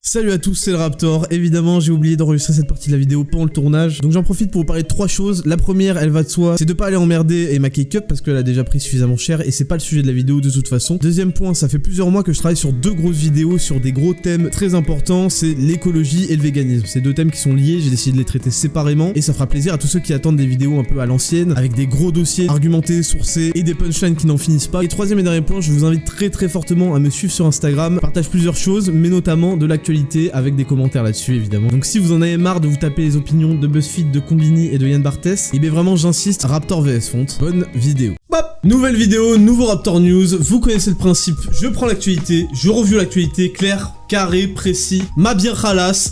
Salut à tous, c'est le Raptor. Évidemment, j'ai oublié d'enregistrer cette partie de la vidéo pendant le tournage. Donc j'en profite pour vous parler de trois choses. La première, elle va de soi, c'est de pas aller emmerder Emma K-Cup parce qu'elle a déjà pris suffisamment cher et c'est pas le sujet de la vidéo de toute façon. Deuxième point, ça fait plusieurs mois que je travaille sur deux grosses vidéos sur des gros thèmes très importants, c'est l'écologie et le véganisme. C'est deux thèmes qui sont liés, j'ai décidé de les traiter séparément et ça fera plaisir à tous ceux qui attendent des vidéos un peu à l'ancienne, avec des gros dossiers argumentés, sourcés et des punchlines qui n'en finissent pas. Et troisième et dernier point, je vous invite très fortement à me suivre sur Instagram. Je partage plusieurs choses, mais notamment de l'actualité avec des commentaires là-dessus évidemment. Donc si vous en avez marre de vous taper les opinions de BuzzFeed, de Combini et de Yann Barthès, et bien vraiment j'insiste, Raptor vs Font. Bonne vidéo. Bop. Nouvelle vidéo, nouveau Raptor News, vous connaissez le principe, je prends l'actualité, je review l'actualité, clair, carré, précis, ma bien khalas.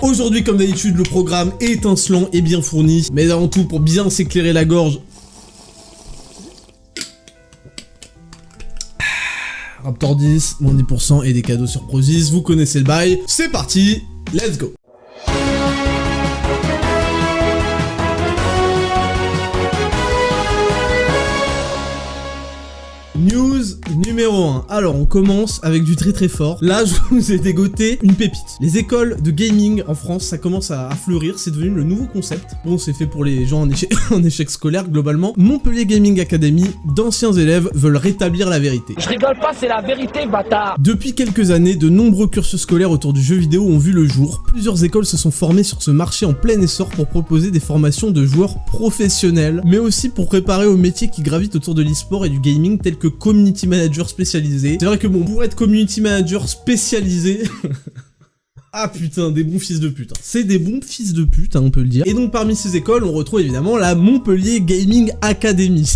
Aujourd'hui comme d'habitude le programme est étincelant et bien fourni, mais avant tout pour bien s'éclairer la gorge, Raptor 10, moins 10% et des cadeaux sur Prozis, vous connaissez le bail. C'est parti, let's go. News numéro 1. Alors on commence avec du très fort. Là je vous ai dégoté une pépite. Les écoles de gaming en France, ça commence à fleurir, c'est devenu le nouveau concept. Bon, c'est fait pour les gens en échec scolaire globalement. Montpellier Gaming Academy, d'anciens élèves veulent rétablir la vérité. Je rigole pas, c'est la vérité, bâtard. Depuis quelques années, de nombreux cursus scolaires autour du jeu vidéo ont vu le jour. Plusieurs écoles se sont formées sur ce marché en plein essor pour proposer des formations de joueurs professionnels, mais aussi pour préparer aux métiers qui gravitent autour de l'e-sport et du gaming tels que community manager spécialisé. C'est vrai que bon, pour être community manager spécialisé... Ah putain, des bons fils de pute. C'est des bons fils de pute, hein, on peut le dire. Et donc parmi ces écoles, on retrouve évidemment la Montpellier Gaming Academy.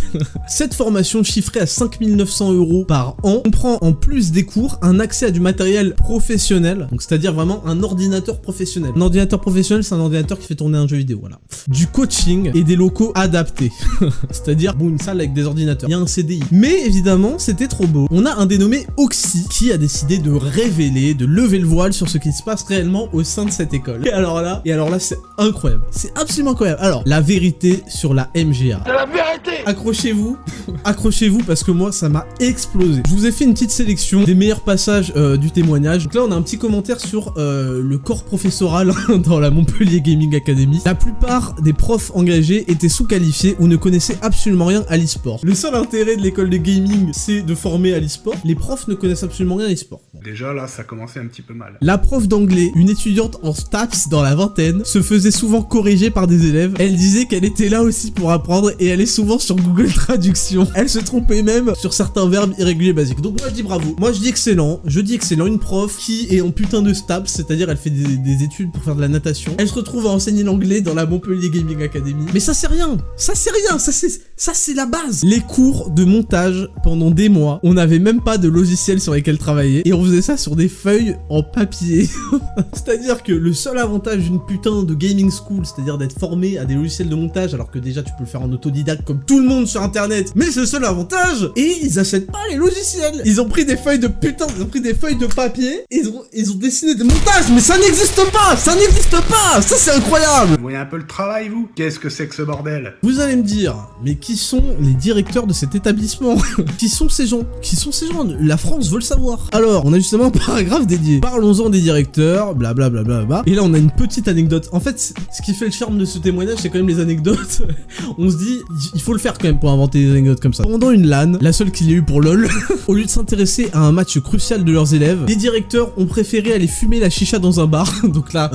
Cette formation chiffrée à 5 900 € par an comprend en plus des cours un accès à du matériel professionnel, donc c'est-à-dire vraiment un ordinateur professionnel. Un ordinateur professionnel, c'est un ordinateur qui fait tourner un jeu vidéo, voilà. Du coaching et des locaux adaptés. C'est-à-dire, bon, une salle avec des ordinateurs. Il y a un CDI. Mais évidemment, c'était trop beau. On a un dénommé Oxy qui a décidé de révéler, de lever le voile sur ce qui se passe réellement au sein de cette école. Et alors là, c'est incroyable. C'est absolument incroyable. Alors, la vérité sur la MGA. C'est la vérité. Accrochez-vous. Accrochez-vous parce que moi, ça m'a explosé. Je vous ai fait une petite sélection des meilleurs passages du témoignage. Donc là, on a un petit commentaire sur le corps professoral dans la Montpellier Gaming Academy. La plupart des profs engagés étaient sous-qualifiés ou ne connaissaient absolument rien à l'e-sport. Le seul intérêt de l'école de gaming, c'est de former à l'e-sport. Les profs ne connaissent absolument rien à l'e-sport. Déjà là, ça commençait un petit peu mal. La prof d'anglais, une étudiante en STAPS dans la vingtaine, se faisait souvent corriger par des élèves. Elle disait qu'elle était là aussi pour apprendre et elle est souvent sur Google Traduction. Elle se trompait même sur certains verbes irréguliers basiques. Donc moi je dis bravo, moi je dis excellent, une prof qui est en putain de STAPS, c'est-à-dire elle fait des études pour faire de la natation. Elle se retrouve à enseigner l'anglais dans la Montpellier Gaming Academy. Mais ça c'est rien, ça c'est la base. Les cours de montage pendant des mois, on n'avait même pas de logiciel sur lesquels travailler et on faisait ça sur des feuilles en papier. C'est-à-dire que le seul avantage d'une putain de gaming school, c'est-à-dire d'être formé à des logiciels de montage, alors que déjà tu peux le faire en autodidacte comme tout le monde sur internet, mais c'est le seul avantage. Et ils achètent pas les logiciels. Ils ont pris des feuilles de putain, ils ont pris des feuilles de papier, et ils ont dessiné des montages, mais ça n'existe pas, ça c'est incroyable. Vous voyez un peu le travail, vous? Qu'est-ce que c'est que ce bordel? Vous allez me dire, mais qui sont les directeurs de cet établissement? Qui sont ces gens? La France veut le savoir. Alors, on a justement un paragraphe dédié. Parlons-en des directeurs, blablabla. Et là, on a une petite anecdote. En fait, ce qui fait le charme de ce témoignage, c'est quand même les anecdotes. On se dit, il faut le faire quand même pour inventer des anecdotes comme ça. Pendant une LAN, la seule qu'il y a eu pour LOL, au lieu de s'intéresser à un match crucial de leurs élèves, les directeurs ont préféré aller fumer la chicha dans un bar. Donc là,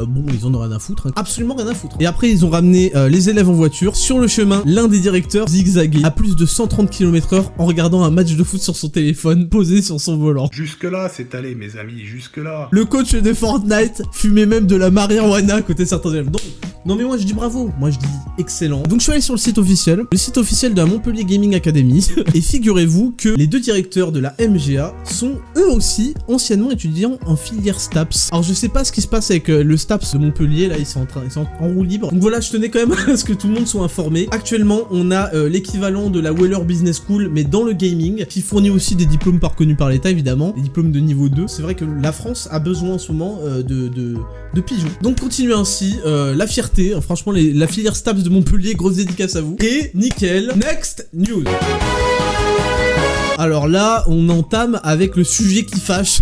bon, ils en ont rien à foutre. Hein. Absolument rien à foutre. Et après, ils ont ramené les élèves en voiture. Sur le chemin, l'un des directeurs zigzaguait à plus de 130 km/h en regardant un match de foot sur son téléphone, posé sur son volant. Jusque-là, c'est allé, mes amis, jusque-là. Le coach de Fortnite fumait même de la marijuana à côté de certains élèves. Donc, non mais moi je dis bravo, moi je dis excellent. Donc je suis allé sur le site officiel de la Montpellier Gaming Academy, et figurez-vous que les deux directeurs de la MGA sont eux aussi anciennement étudiants en filière STAPS. Alors je sais pas ce qui se passe avec le STAPS de Montpellier, là ils sont en roue libre. Donc voilà, je tenais quand même à ce que tout le monde soit informé. Actuellement, on a l'équivalent de la Weller Business School, mais dans le gaming, qui fournit aussi des diplômes reconnus par l'État évidemment, des diplômes de niveau 2. C'est vrai que la France a besoin en ce moment de pigeons. Donc continuez ainsi, la fierté, hein, franchement la filière STAPS de Montpellier, grosse dédicace à vous. Et nickel, next news. Alors là, on entame avec le sujet qui fâche,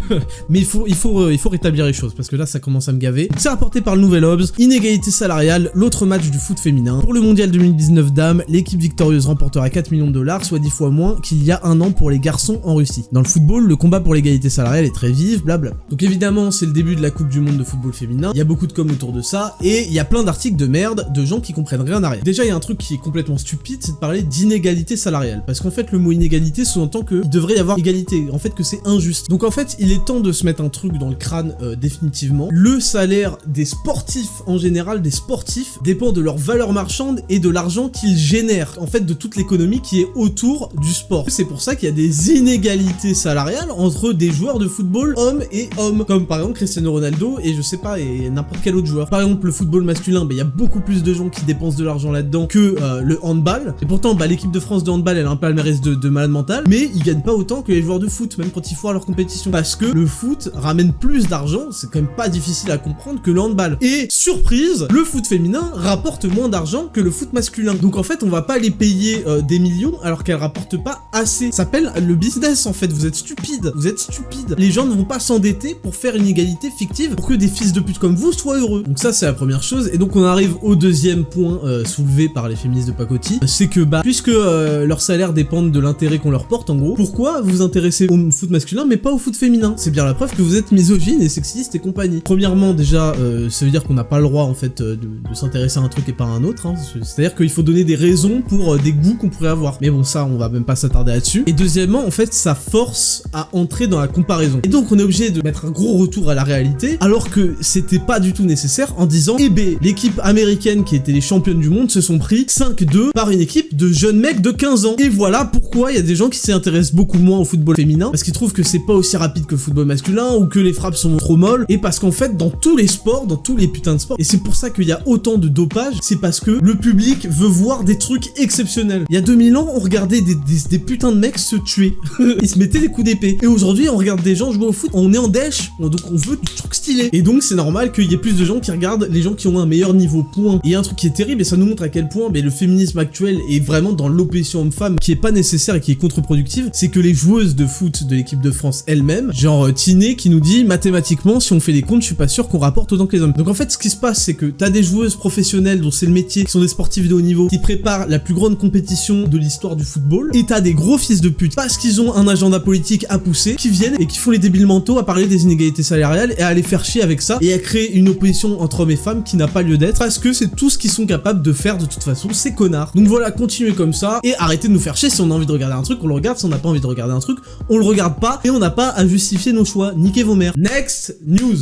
mais il faut rétablir les choses, parce que là, ça commence à me gaver. C'est rapporté par le Nouvel Obs, inégalité salariale, l'autre match du foot féminin. Pour le mondial 2019 dames, l'équipe victorieuse remportera 4 millions de dollars, soit 10 fois moins qu'il y a un an pour les garçons en Russie. Dans le football, le combat pour l'égalité salariale est très vif, blabla. Donc évidemment, c'est le début de la Coupe du Monde de football féminin, il y a beaucoup de com autour de ça, et il y a plein d'articles de merde de gens qui comprennent rien à rien. Déjà, il y a un truc qui est complètement stupide, c'est de parler d'inégalité salariale, parce qu'en fait, le mot inégalité sous-entend qu'il devrait y avoir égalité, en fait que c'est injuste. Donc en fait, il est temps de se mettre un truc dans le crâne définitivement. Le salaire des sportifs, en général des sportifs, dépend de leur valeur marchande et de l'argent qu'ils génèrent, en fait de toute l'économie qui est autour du sport. C'est pour ça qu'il y a des inégalités salariales entre des joueurs de football hommes et hommes, comme par exemple Cristiano Ronaldo et je sais pas, et n'importe quel autre joueur. Par exemple le football masculin, il y a beaucoup plus de gens qui dépensent de l'argent là-dedans que le handball, et pourtant l'équipe de France de handball elle a un palmarès de malade mental, mais ils gagnent pas autant que les joueurs de foot, même quand ils font leur compétition, parce que le foot ramène plus d'argent, c'est quand même pas difficile à comprendre, que le handball. Et surprise, le foot féminin rapporte moins d'argent que le foot masculin. Donc en fait, on va pas les payer des millions alors qu'elles rapportent pas assez. Ça s'appelle le business en fait, vous êtes stupides. Vous êtes stupides. Les gens ne vont pas s'endetter pour faire une égalité fictive pour que des fils de pute comme vous soient heureux. Donc ça c'est la première chose. Et donc on arrive au deuxième point soulevé par les féministes de pacotille, c'est que puisque leurs salaires dépendent de l'intérêt qu'on leur porte en gros, pourquoi vous vous intéressez au foot masculin mais pas au foot féminin? C'est bien la preuve que vous êtes misogyne et sexiste et compagnie. Premièrement déjà, ça veut dire qu'on n'a pas le droit en fait de s'intéresser à un truc et pas à un autre, hein. C'est-à-dire qu'il faut donner des raisons pour des goûts qu'on pourrait avoir. Mais bon ça on va même pas s'attarder là-dessus. Et deuxièmement en fait ça force à entrer dans la comparaison. Et donc on est obligé de mettre un gros retour à la réalité alors que c'était pas du tout nécessaire en disant l'équipe américaine qui était les championnes du monde se sont pris 5-2 par une équipe de jeunes mecs de 15 ans. Et voilà pourquoi il y a des gens qui s'y intéressent beaucoup moins au football féminin parce qu'ils trouvent que c'est pas aussi rapide que le football masculin ou que les frappes sont trop molles, et parce qu'en fait dans tous les sports, dans tous les putains de sports, et c'est pour ça qu'il y a autant de dopage, c'est parce que le public veut voir des trucs exceptionnels. Il y a 2000 ans on regardait des putains de mecs se tuer ils se mettaient des coups d'épée, et aujourd'hui on regarde des gens jouer au foot, on est en dèche, donc on veut du truc stylé, et donc c'est normal qu'il y ait plus de gens qui regardent les gens qui ont un meilleur niveau, point. Et un truc qui est terrible, et ça nous montre à quel point le féminisme actuel est vraiment dans l'oppression homme-femme qui est pas nécessaire et qui est contre-productive, c'est que les joueuses de foot de l'équipe de France elles-mêmes, genre Tiné qui nous dit mathématiquement si on fait les comptes je suis pas sûr qu'on rapporte autant que les hommes. Donc en fait ce qui se passe c'est que t'as des joueuses professionnelles dont c'est le métier, qui sont des sportifs de haut niveau, qui préparent la plus grande compétition de l'histoire du football, et t'as des gros fils de pute parce qu'ils ont un agenda politique à pousser, qui viennent et qui font les débiles mentaux à parler des inégalités salariales et à les faire chier avec ça et à créer une opposition entre hommes et femmes qui n'a pas lieu d'être, parce que c'est tout ce qu'ils sont capables de faire de toute façon, ces connards. Donc voilà, continuez comme ça et arrêtez de nous faire chier. Si on a envie de regarder un truc, on le regarde. Si on n'a pas envie de regarder un truc, on le regarde pas, et on n'a pas à justifier nos choix. Niquez vos mères. Next news.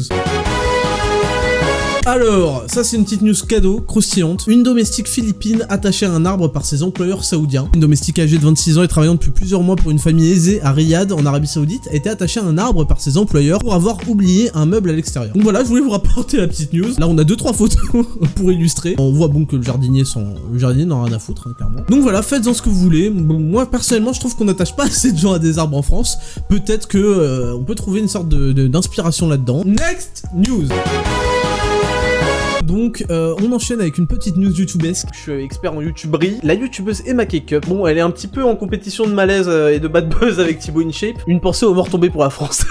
Alors, ça c'est une petite news cadeau, croustillante. Une domestique philippine attachée à un arbre par ses employeurs saoudiens. Une domestique âgée de 26 ans et travaillant depuis plusieurs mois pour une famille aisée à Riyad, en Arabie Saoudite, a été attachée à un arbre par ses employeurs pour avoir oublié un meuble à l'extérieur. Donc voilà, je voulais vous rapporter la petite news. Là on a 2-3 photos pour illustrer. On voit bon que le jardinier n'en a rien à foutre, hein, clairement. Donc voilà, faites-en ce que vous voulez. Bon, moi personnellement je trouve qu'on n'attache pas assez de gens à des arbres en France. Peut-être que on peut trouver une sorte d'inspiration là-dedans. Next news. Donc on enchaîne avec une petite news youtubesque. Je suis expert en youtuberie. La youtubeuse Emma Cakeup, bon elle est un petit peu en compétition de malaise et de bad buzz avec Thibaut InShape. Une pensée aux morts tombés pour la France.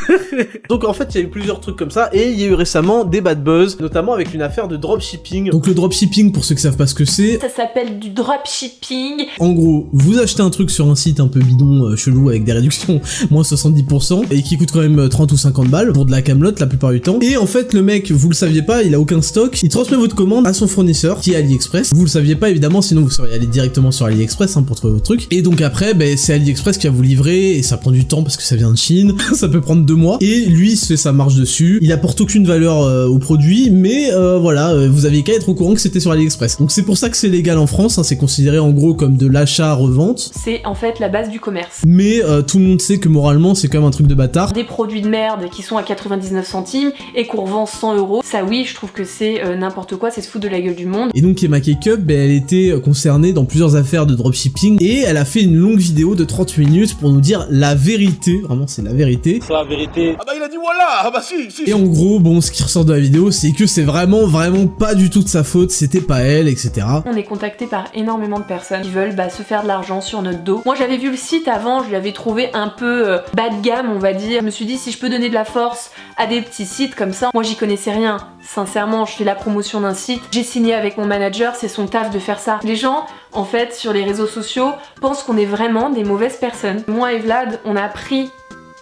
Donc en fait il y a eu plusieurs trucs comme ça, et il y a eu récemment des bad buzz, notamment avec une affaire de dropshipping. Donc le dropshipping, pour ceux qui savent pas ce que c'est, ça s'appelle du dropshipping. En gros, vous achetez un truc sur un site un peu bidon, chelou, avec des réductions moins 70%, et qui coûte quand même 30 ou 50 balles pour de la camelote la plupart du temps. Et en fait le mec, vous le saviez pas, il a aucun stock, il transmet votre commande à son fournisseur qui est AliExpress. Vous le saviez pas évidemment, sinon vous seriez allé directement sur AliExpress pour trouver votre truc. Et donc après c'est AliExpress qui va vous livrer, et ça prend du temps parce que ça vient de Chine. Ça peut prendre 2 mois, et lui il se fait sa marge dessus. Il apporte aucune valeur au produit, mais voilà, vous aviez qu'à être au courant que c'était sur AliExpress. Donc c'est pour ça que c'est légal en France, c'est considéré en gros comme de l'achat-revente. C'est en fait la base du commerce. Mais tout le monde sait que moralement c'est quand même un truc de bâtard. Des produits de merde qui sont à 99 centimes et qu'on revend 100 €, ça oui je trouve que c'est n'importe quoi, c'est se foutre de la gueule du monde. Et donc Emma Cake-up, elle était concernée dans plusieurs affaires de dropshipping et elle a fait une longue vidéo de 30 minutes pour nous dire la vérité, vraiment c'est la vérité. C'est la vérité. Ah bah il a dit voilà, ah bah si. Et en gros, bon, ce qui ressort de la vidéo, c'est que c'est vraiment pas du tout de sa faute, c'était pas elle, etc. On est contacté par énormément de personnes qui veulent se faire de l'argent sur notre dos. Moi j'avais vu le site avant, je l'avais trouvé un peu bas de gamme on va dire. Je me suis dit si je peux donner de la force à des petits sites comme ça, moi j'y connaissais rien. Sincèrement, je fais la promotion d'un site, j'ai signé avec mon manager, c'est son taf de faire ça. Les gens, en fait, sur les réseaux sociaux, pensent qu'on est vraiment des mauvaises personnes. Moi et Vlad, on a pris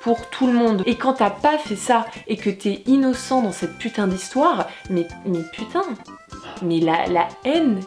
pour tout le monde. Et quand t'as pas fait ça et que t'es innocent dans cette putain d'histoire, mais putain, mais la haine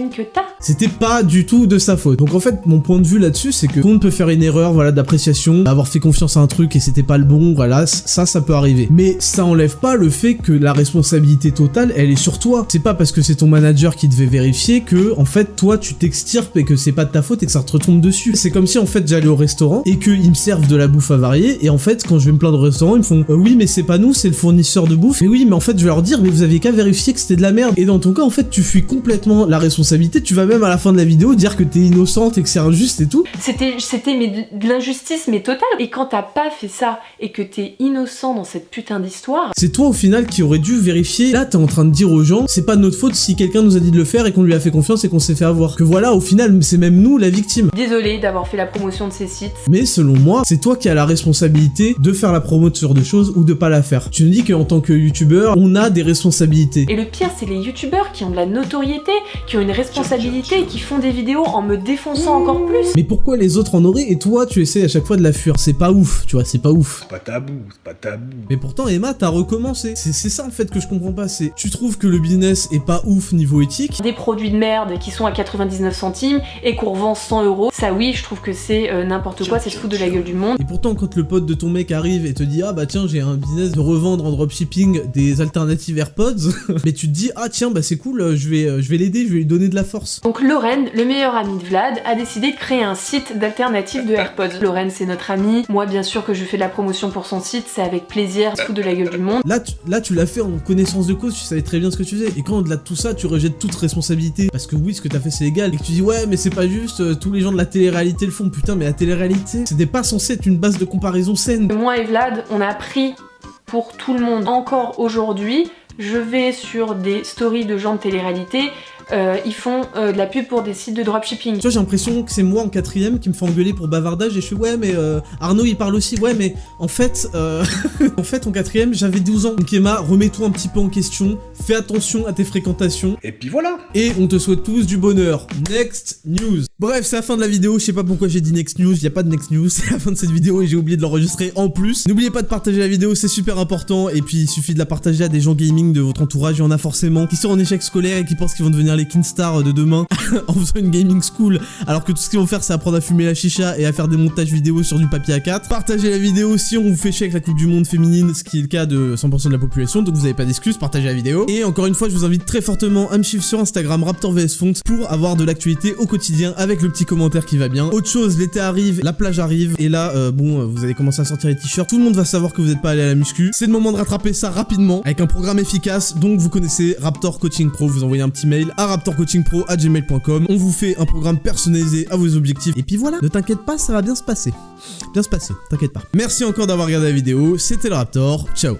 que t'as. C'était pas du tout de sa faute. Donc en fait, mon point de vue là-dessus, c'est que tout le monde peut faire une erreur, voilà, d'appréciation, avoir fait confiance à un truc et c'était pas le bon, voilà, ça peut arriver. Mais ça enlève pas le fait que la responsabilité totale, elle est sur toi. C'est pas parce que c'est ton manager qui devait vérifier que, en fait, toi, tu t'extirpes et que c'est pas de ta faute et que ça te retombe dessus. C'est comme si, en fait, j'allais au restaurant et qu'ils me servent de la bouffe avariée et en fait, quand je vais me plaindre au restaurant, ils me font oui, mais c'est pas nous, c'est le fournisseur de bouffe. Mais oui, mais en fait, je vais leur dire, mais vous aviez qu'à vérifier que c'était de la merde. Et dans ton cas, en fait, tu fuis complètement la responsabilité. Tu vas même à la fin de la vidéo dire que t'es innocente et que c'est injuste et tout. C'était de l'injustice, mais totale. Et quand t'as pas fait ça et que t'es innocent dans cette putain d'histoire, c'est toi au final qui aurais dû vérifier. Là, t'es en train de dire aux gens, c'est pas de notre faute si quelqu'un nous a dit de le faire et qu'on lui a fait confiance et qu'on s'est fait avoir. Que voilà, au final, c'est même nous la victime. Désolée d'avoir fait la promotion de ces sites. Mais selon moi, c'est toi qui as la responsabilité de faire la promo de ce genre de choses ou de pas la faire. Tu nous dis qu'en tant que youtubeur, on a des responsabilités. Et le pire, c'est les youtubeurs qui ont de la notoriété, qui ont une responsabilité et qui font des vidéos en me défonçant encore plus. Mais pourquoi les autres en auraient et toi, tu essaies à chaque fois de la fuir? C'est pas ouf, tu vois, c'est pas ouf. C'est pas tabou. Mais pourtant, Emma, t'as recommencé. C'est ça en fait que je comprends pas. C'est tu trouves que le business est pas ouf niveau éthique. Des produits de merde qui sont à 99 centimes et qu'on revend 100 €. Ça, oui, je trouve que c'est n'importe quoi, c'est se foutre de la gueule du monde. Et pourtant, quand le pote de ton mec arrive et te dit ah bah tiens, j'ai un business de revendre en dropshipping des alternatives AirPods, mais tu te dis ah tiens, bah c'est cool, je vais l'aider, je vais lui donner de la force. Donc Lorraine, le meilleur ami de Vlad, a décidé de créer un site d'alternatives de AirPods. Lorraine, c'est notre amie. Moi, bien sûr que je fais de la promotion pour son site, c'est avec plaisir, se foutre de la gueule du monde. Là, tu l'as fait en connaissance de cause, tu savais très bien ce que tu faisais. Et quand au-delà de tout ça, tu rejettes toute responsabilité, parce que oui, ce que t'as fait c'est légal, et que tu dis ouais, mais c'est pas juste, tous les gens de la télé-réalité le font. Putain, mais la télé-réalité, c'était pas censé être une base de comparaison saine. Moi et Vlad, on a pris pour tout le monde. Encore aujourd'hui, je vais sur des stories de gens de télé-réalité, ils font de la pub pour des sites de dropshipping. Tu vois, j'ai l'impression que c'est moi en 4ème qui me fait engueuler pour bavardage et je suis ouais mais Arnaud il parle aussi, ouais mais en fait en 4ème j'avais 12 ans. Donc Emma, remets-toi un petit peu en question, fais attention à tes fréquentations. Et puis voilà. Et on te souhaite tous du bonheur. Next news. Bref, c'est la fin de la vidéo, je sais pas pourquoi j'ai dit next news, y a pas de next news, c'est la fin de cette vidéo et j'ai oublié de l'enregistrer en plus. N'oubliez pas de partager la vidéo, c'est super important et puis il suffit de la partager à des gens gaming de votre entourage, il y en a forcément qui sont en échec scolaire et qui pensent qu'ils vont devenir les Kinstars de demain en faisant une gaming school alors que tout ce qu'ils vont faire c'est apprendre à fumer la chicha et à faire des montages vidéo sur du papier A4. Partagez la vidéo si on vous fait chier avec la coupe du monde féminine, ce qui est le cas de 100% de la population, donc vous avez pas d'excuses, partagez la vidéo. Et encore une fois je vous invite très fortement à me suivre sur Instagram RaptorVSFont pour avoir de l'actualité au quotidien avec le petit commentaire qui va bien. Autre chose, l'été arrive, la plage arrive et là bon vous allez commencer à sortir les t-shirts, tout le monde va savoir que vous n'êtes pas allé à la muscu. C'est le moment de rattraper ça rapidement avec un programme efficace, donc vous connaissez Raptor Coaching Pro, vous envoyez un petit mail à raptorcoachingpro@gmail.com, on vous fait un programme personnalisé à vos objectifs et puis voilà, ne t'inquiète pas, ça va bien se passer, t'inquiète pas. Merci encore d'avoir regardé la vidéo, c'était le Raptor, ciao.